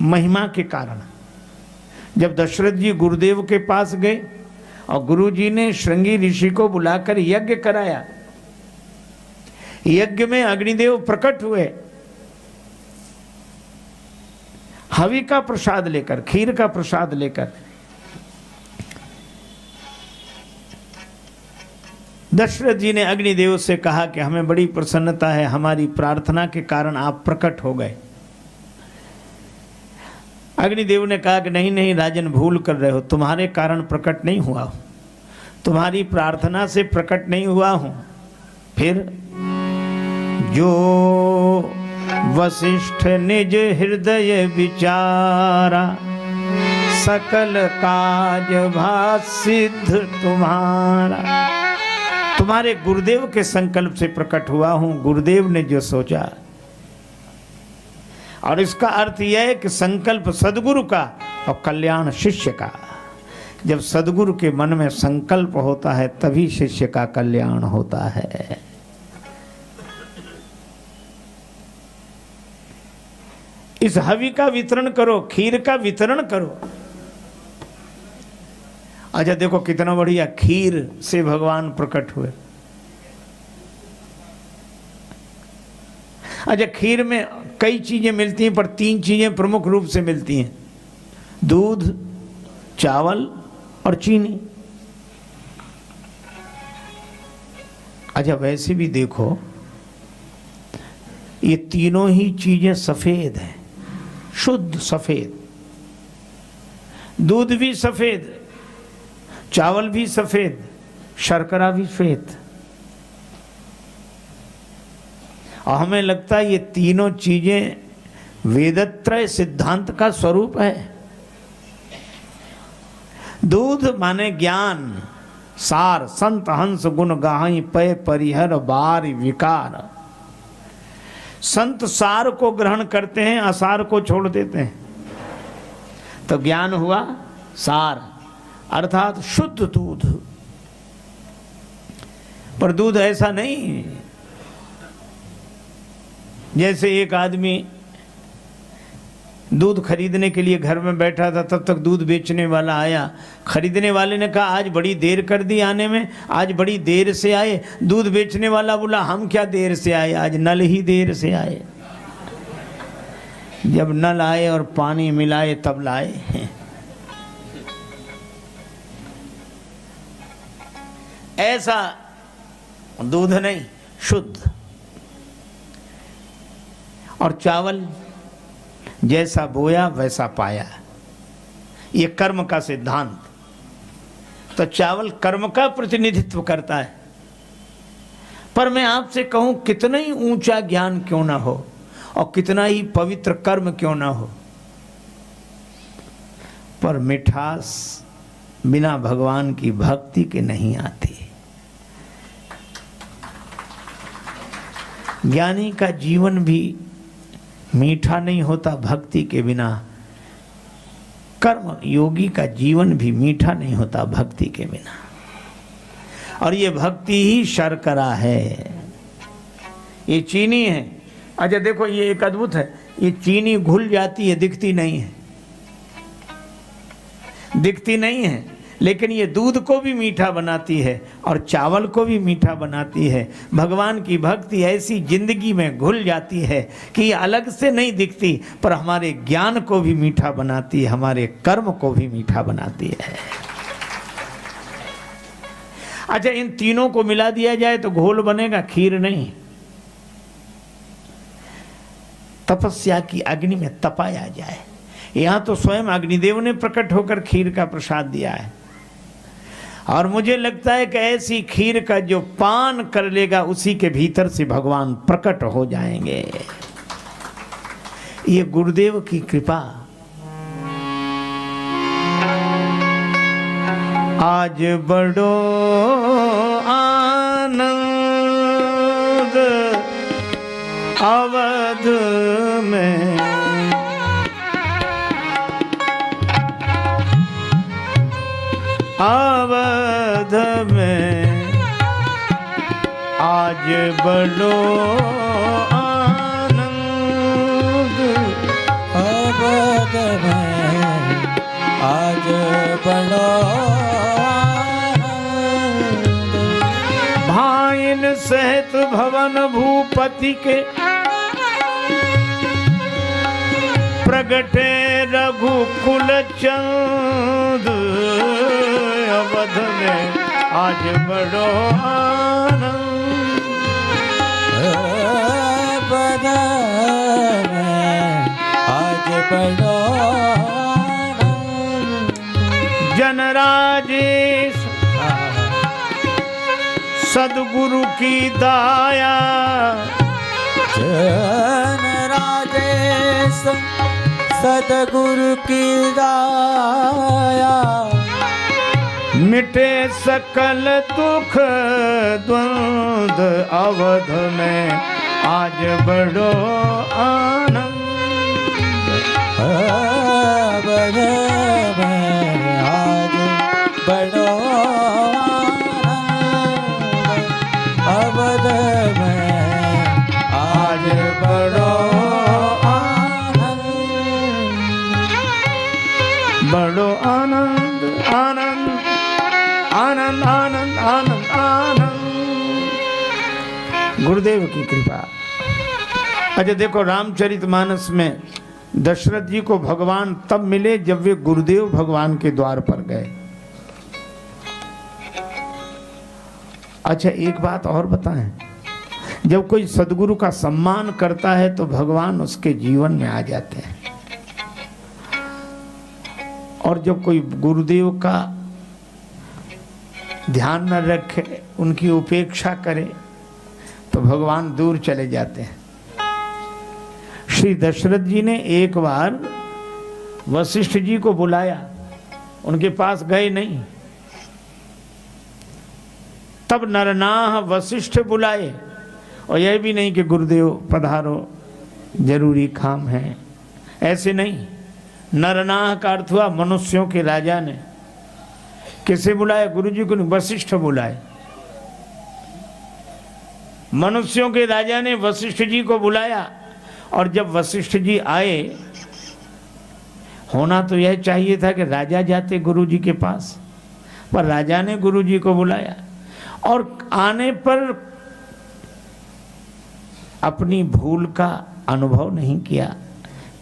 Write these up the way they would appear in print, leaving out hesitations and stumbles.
महिमा के कारण। जब दशरथ जी गुरुदेव के पास गए और गुरु जी ने श्रृंगी ऋषि को बुलाकर यज्ञ कराया, यज्ञ में अग्निदेव प्रकट हुए हवि का प्रसाद लेकर, खीर का प्रसाद लेकर। दशरथ जी ने अग्निदेव से कहा कि हमें बड़ी प्रसन्नता है, हमारी प्रार्थना के कारण आप प्रकट हो गए। अग्निदेव ने कहा कि नहीं नहीं राजन, भूल कर रहे हो, तुम्हारे कारण प्रकट नहीं हुआ हूं, तुम्हारी प्रार्थना से प्रकट नहीं हुआ हूं। फिर जो वशिष्ठ निज हृदय विचारा, सकल काज भात सिद्ध तुम्हारा। तुम्हारे गुरुदेव के संकल्प से प्रकट हुआ हूं, गुरुदेव ने जो सोचा। और इसका अर्थ यह है कि संकल्प सदगुरु का और कल्याण शिष्य का। जब सदगुरु के मन में संकल्प होता है तभी शिष्य का कल्याण होता है। इस हवि का वितरण करो, खीर का वितरण करो। अच्छा देखो कितना बढ़िया, खीर से भगवान प्रकट हुए। अच्छा खीर में कई चीजें मिलती हैं, पर 3 चीजें प्रमुख रूप से मिलती हैं, दूध, चावल और चीनी। अच्छा वैसे भी देखो ये तीनों ही चीजें सफेद हैं, शुद्ध सफेद। दूध भी सफेद, चावल भी सफेद, शर्करा भी श्वेत। और हमें लगता है ये तीनों चीजें वेदत्रय सिद्धांत का स्वरूप है। दूध माने ज्ञान, सार, संत हंस गुण गाहि पय परिहर बार विकार। संत सार को ग्रहण करते हैं, असार को छोड़ देते हैं, तो ज्ञान हुआ सार, अर्थात शुद्ध दूध। पर दूध ऐसा नहीं जैसे एक आदमी दूध खरीदने के लिए घर में बैठा था, तब तक दूध बेचने वाला आया। खरीदने वाले ने कहा आज बड़ी देर कर दी आने में, आज बड़ी देर से आए। दूध बेचने वाला बोला हम क्या देर से आए, आज नल ही देर से आए। जब नल आए और पानी मिलाए तब लाए। ऐसा दूध नहीं, शुद्ध। और चावल जैसा बोया वैसा पाया, ये कर्म का सिद्धांत। तो चावल कर्म का प्रतिनिधित्व करता है। पर मैं आपसे कहूं कितना ही ऊंचा ज्ञान क्यों ना हो और कितना ही पवित्र कर्म क्यों ना हो, पर मिठास बिना भगवान की भक्ति के नहीं आती। ज्ञानी का जीवन भी मीठा नहीं होता भक्ति के बिना, कर्म योगी का जीवन भी मीठा नहीं होता भक्ति के बिना। और ये भक्ति ही शर्करा है, ये चीनी है। अच्छा देखो ये एक अद्भुत है, ये चीनी घुल जाती है, दिखती नहीं है, दिखती नहीं है, लेकिन ये दूध को भी मीठा बनाती है और चावल को भी मीठा बनाती है। भगवान की भक्ति ऐसी जिंदगी में घुल जाती है कि ये अलग से नहीं दिखती, पर हमारे ज्ञान को भी मीठा बनाती है, हमारे कर्म को भी मीठा बनाती है। अच्छा इन तीनों को मिला दिया जाए तो घोल बनेगा, खीर नहीं। तपस्या की अग्नि में तपाया जाए। यहां तो स्वयं अग्निदेव ने प्रकट होकर खीर का प्रसाद दिया है। और मुझे लगता है कि ऐसी खीर का जो पान कर लेगा उसी के भीतर से भगवान प्रकट हो जाएंगे। ये गुरुदेव की कृपा। आज बड़ो आनंद अवध में, अवध में आज बड़ो आनंद अवध में आज बड़ो आनंद। भाइन सहित भवन भूपति के प्रगटे रघुकुल चंद। अवध में आज बड़ो आनंद। अवध में आज बड़ो आनंद। जनराजेश सदगुरु की दाया। जनराजेश सदगुरु की दाया। मिटे सकल दुख द्वंद। अवध में आज बड़ो आनंद। अवध में आज बड़ो आनंद। अवध में आज बड़ो आनंद। बड़ो आनंद आनंद आनंद आनंद आनंद आनंद। गुरुदेव की कृपा। अच्छा देखो, रामचरितमानस में दशरथ जी को भगवान तब मिले जब वे गुरुदेव भगवान के द्वार पर गए। अच्छा एक बात और बताएं, जब कोई सदगुरु का सम्मान करता है तो भगवान उसके जीवन में आ जाते हैं, और जब कोई गुरुदेव का ध्यान न रखे, उनकी उपेक्षा करे, तो भगवान दूर चले जाते हैं। श्री दशरथ जी ने एक बार वशिष्ठ जी को बुलाया, उनके पास गए नहीं। तब नरनाह वशिष्ठ बुलाए, और यह भी नहीं कि गुरुदेव पधारो, जरूरी काम है, ऐसे नहीं। नरनाह का अर्थ हुआ मनुष्यों के राजा ने। किसे बुलाया? गुरु जी को नहीं, वशिष्ठ बुलाए। मनुष्यों के राजा ने वशिष्ठ जी को बुलाया, और जब वशिष्ठ जी आए, होना तो यह चाहिए था कि राजा जाते गुरु जी के पास, पर राजा ने गुरु जी को बुलाया, और आने पर अपनी भूल का अनुभव नहीं किया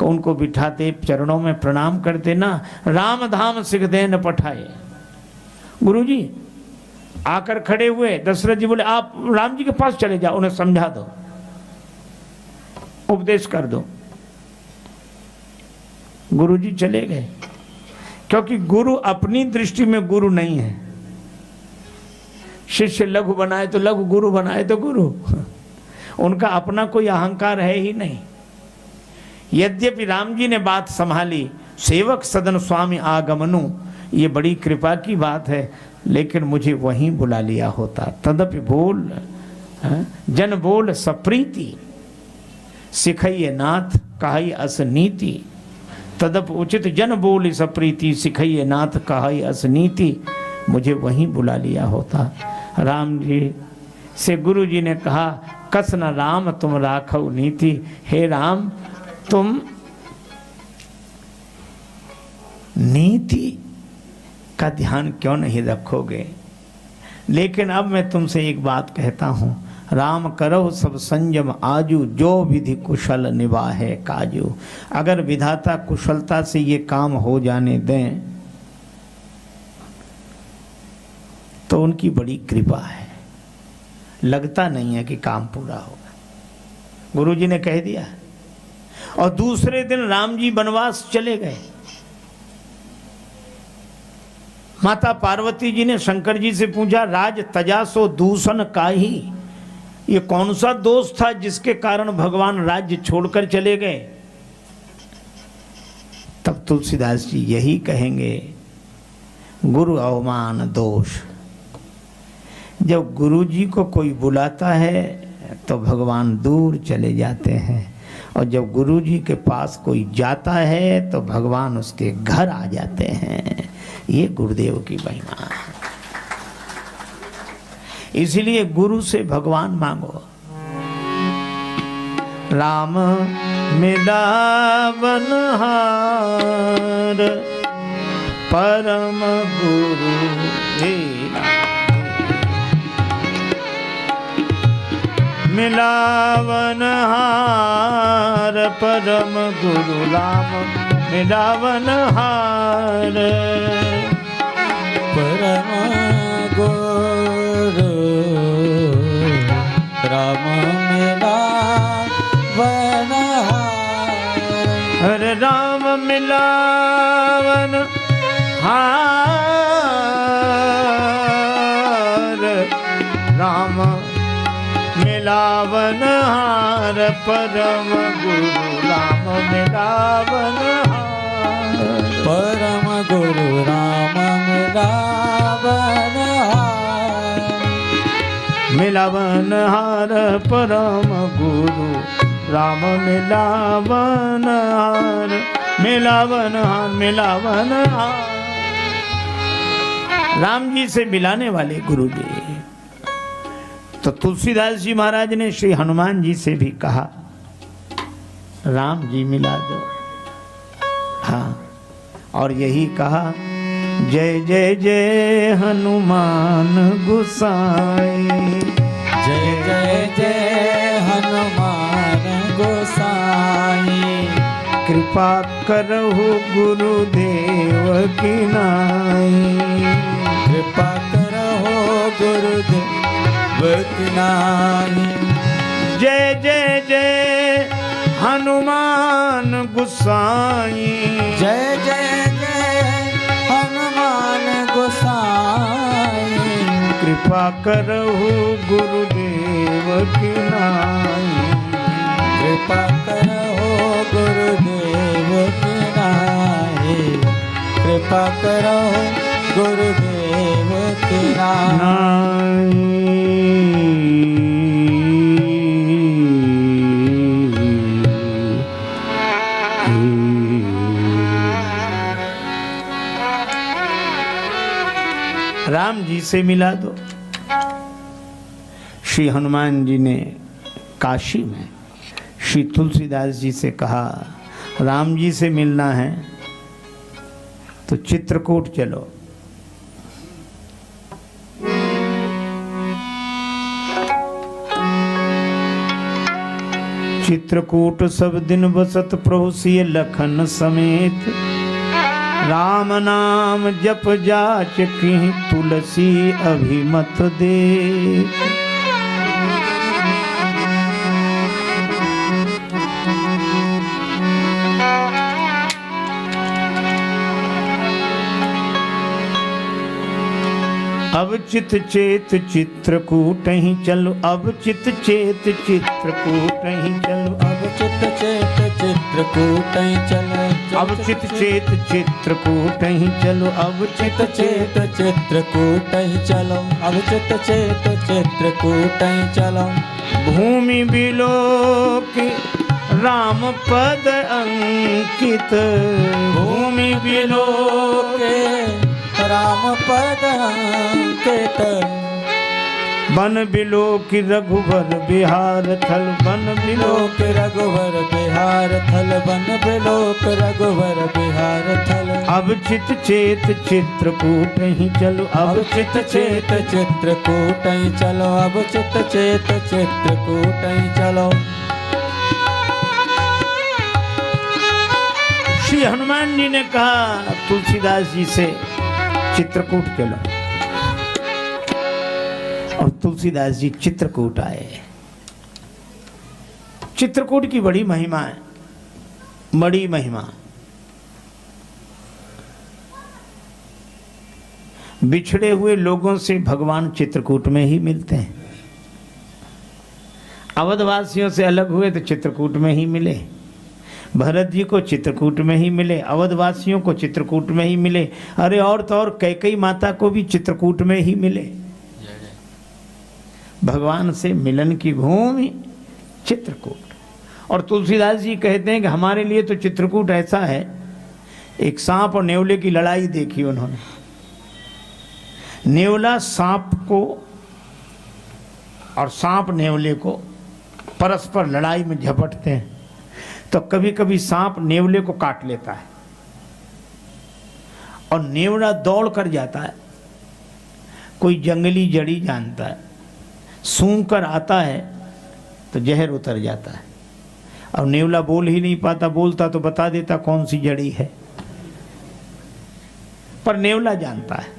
कि उनको बिठाते, चरणों में प्रणाम करते ना, राम धाम सिखदे न पठाए। गुरु जी आकर खड़े हुए, दशरथ जी बोले आप राम जी के पास चले जाओ, उन्हें समझा दो, उपदेश कर दो। गुरु जी चले गए, क्योंकि गुरु अपनी दृष्टि में गुरु नहीं है। शिष्य लघु बनाए तो लघु, गुरु बनाए तो गुरु। उनका अपना कोई अहंकार है ही नहीं। यद्यपि राम जी ने बात संभाली, सेवक सदन स्वामी आगमनु, ये बड़ी कृपा की बात है, लेकिन मुझे वहीं बुला लिया होता। तदपि बोल जन बोल सप्रीति, सिखइये नाथ कहाई अस नीति। तदप उचित जन बोल सप्रीति, सिखइये नाथ कहाई अस नीति। मुझे वहीं बुला लिया होता। राम जी से गुरु जी ने कहा, कस न राम तुम राखो नीति। हे राम, तुम नीति का ध्यान क्यों नहीं रखोगे? लेकिन अब मैं तुमसे एक बात कहता हूँ, राम करो सब संयम आजू, जो विधि कुशल निभाहे काजू। अगर विधाता कुशलता से ये काम हो जाने दें तो उनकी बड़ी कृपा है। लगता नहीं है कि काम पूरा होगा, गुरु जी ने कह दिया। और दूसरे दिन राम जी वनवास चले गए। माता पार्वती जी ने शंकर जी से पूछा, राज तजासो दूषण काहि, ये कौन सा दोष था जिसके कारण भगवान राज्य छोड़कर चले गए? तब तुलसीदास जी यही कहेंगे, गुरु अवमान दोष। जब गुरु जी को कोई बुलाता है तो भगवान दूर चले जाते हैं, और जब गुरु जी के पास कोई जाता है तो भगवान उसके घर आ जाते हैं। ये गुरुदेव की महिमा है। इसीलिए गुरु से भगवान मांगो। राम मिलावनहार परम गुरु हे मिलावनहार परम गुरु राम मिलावनहार परम गुरु राम मिलावनहार हरे राम मिलावन हार राम मिलावन हार परम गुरु राम मिलावन हार परम गुरु राम मिलावनहार मिलावन हार परम गुरु राम मिलावन हार मिलावन हार मिलावन हार राम जी से मिलाने वाले गुरु जी। तो तुलसीदास जी महाराज ने श्री हनुमान जी से भी कहा राम जी मिला दो। हाँ, और यही कहा जय जय जय हनुमान गोसाई जय जय जय हनुमान गोसाई कृपा करहु गुरुदेव की नाई कृपा करहो गुरुदेव की नाई जय जय जय हनुमान गोसाई जय जय जय हनुमान गोसाई कृपा करहु गुरुदेव की नाई कृपा करहो गुरुदेव की नाई कृपा करहो गुरुदेव की नाई राम जी से मिला दो। श्री हनुमान जी ने काशी में श्री तुलसीदास जी से कहा राम जी से मिलना है तो चित्रकूट चलो। चित्रकूट सब दिन बसत प्रभु सिय लखन समेत राम नाम जप जाच की तुलसी अभिमत दे। अब चित चेत चित्रकूट ही चलो अब चित चेत चित्रकूट ही चलो अब चित चेत चित्रकूट ही चलो अब चित चेत चित्रकूट ही चलो अब चित चित चेत चित्रकूट ही चलो अब चित चेत चित्रकूट ही चलो भूमि बिलोक राम पद अंकित भूमि बिलोक राम पद अंकित बन बिलोक रघुवर बिहार थल बन बिलोक बिलोक रघुवर बिहार थल बन बिलोक रघुवर बिहार थल अब चित चेत चित्रकूट ही चलो अब चित चेत चित्रकूट ही चलो अब चित चेत चित्रकूट ही चलो श्री हनुमान जी ने कहा तुलसीदास जी से चित्रकूट चलो और तुलसीदास जी चित्रकूट आए। चित्रकूट की बड़ी महिमा है, बड़ी महिमा। बिछड़े हुए लोगों से भगवान चित्रकूट में ही मिलते हैं। अवधवासियों से अलग हुए तो चित्रकूट में ही मिले। भरत जी को चित्रकूट में ही मिले, अवधवासियों को चित्रकूट में ही मिले। अरे और तो और कैकेयी माता को भी चित्रकूट में ही मिले। भगवान से मिलन की भूमि चित्रकूट। और तुलसीदास जी कहते हैं कि हमारे लिए तो चित्रकूट ऐसा है, एक सांप और नेवले की लड़ाई देखी उन्होंने। नेवला सांप को और सांप नेवले को परस्पर लड़ाई में झपटते हैं। तो कभी कभी सांप नेवले को काट लेता है और नेवला दौड़ कर जाता है, कोई जंगली जड़ी जानता है, सूंघ कर आता है तो जहर उतर जाता है। और नेवला बोल ही नहीं पाता, बोलता तो बता देता कौन सी जड़ी है, पर नेवला जानता है।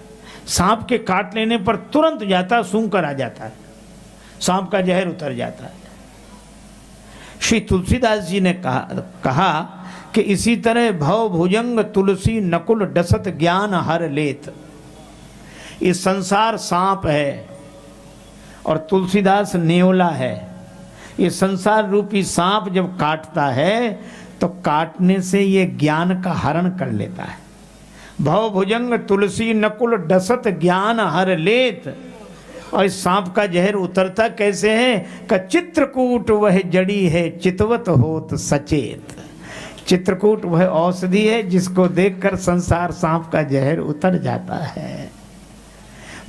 सांप के काट लेने पर तुरंत जाता, सूंघ कर आ जाता है, सांप का जहर उतर जाता है। श्री तुलसीदास जी ने कहा कि इसी तरह भव भुजंग तुलसी नकुल डसत ज्ञान हर लेत। ये संसार सांप है और तुलसीदास नेवला है। ये संसार रूपी सांप जब काटता है तो काटने से ये ज्ञान का हरण कर लेता है। भव भुजंग तुलसी नकुल डसत ज्ञान हर लेत। और इस सांप का जहर उतरता कैसे है? का चित्रकूट वह जड़ी है चितवत होत सचेत। चित्रकूट वह औषधि है जिसको देखकर संसार सांप का जहर उतर जाता है।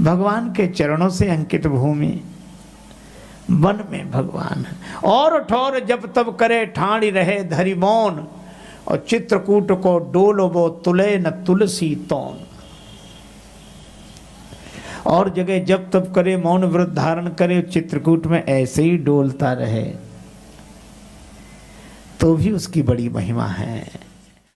भगवान के चरणों से अंकित भूमि, वन में भगवान और ठौर जब तब करे ठाणी रहे धरि मौन। और चित्रकूट को डोलबो तुले न तुलसी तौन। और जगह जब तब करे मौन व्रत धारण करे, चित्रकूट में ऐसे ही डोलता रहे तो भी उसकी बड़ी महिमा है।